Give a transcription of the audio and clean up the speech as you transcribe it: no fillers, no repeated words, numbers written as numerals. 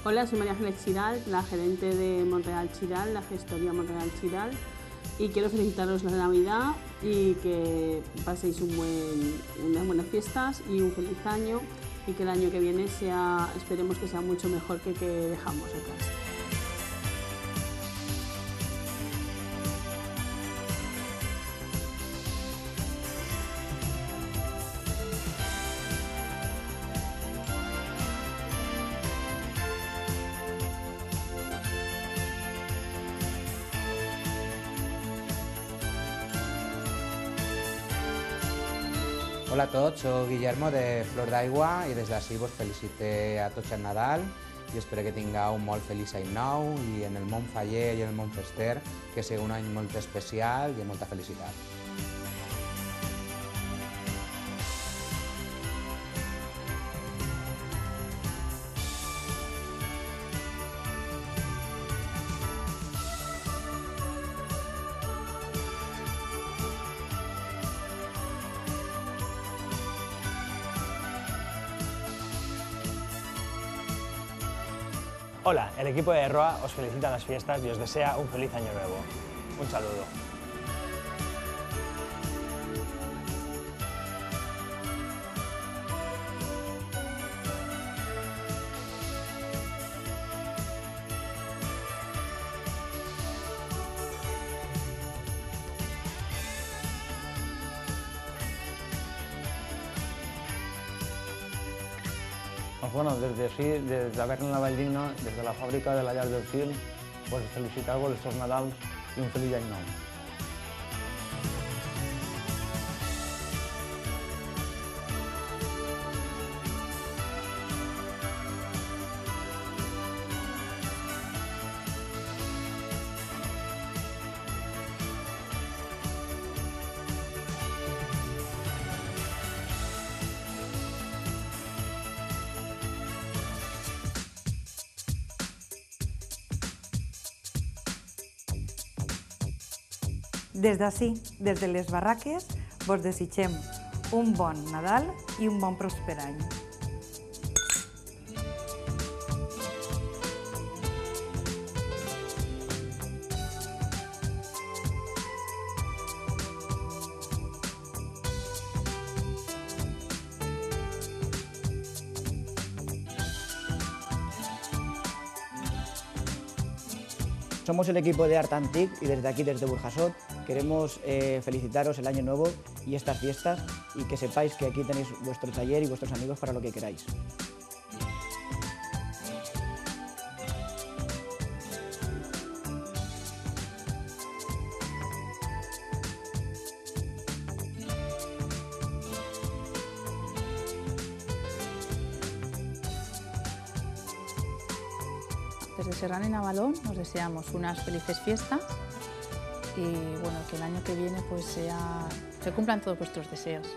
Hola, soy María Ángeles Chiral, la gerente de Montreal Chiral, la gestoría Montreal Chiral, y quiero felicitaros la Navidad y que paséis unas buenas fiestas y un feliz año, y que el año que viene esperemos que sea mucho mejor que dejamos atrás. Hola a tots, soc Guillermo de Flor d'Aigua i des d'ací vos felicite a tots el Nadal i espero que tingueu un molt feliç any nou i en el món faller i en el món fester que sigui un any molt especial i amb molta felicitat. Hola, el equipo de ROA os felicita las fiestas y os desea un feliz año nuevo. Un saludo. Pues bueno, desde sí, desde Taverna La Valldigna, desde la fàbrica de la Llar del Fil, pues felicitar-vos estos Nadals i un feliç any nou. Des d'ací, des de les barraques, vos desitgem un bon Nadal i un bon pròsper any. Somos el equipo de Art Antic y desde aquí, desde Burjasot, queremos felicitaros el año nuevo y estas fiestas y que sepáis que aquí tenéis vuestro taller y vuestros amigos para lo que queráis. Desde Serrano y Navalón os deseamos unas felices fiestas y bueno, que el año que viene pues se cumplan todos vuestros deseos.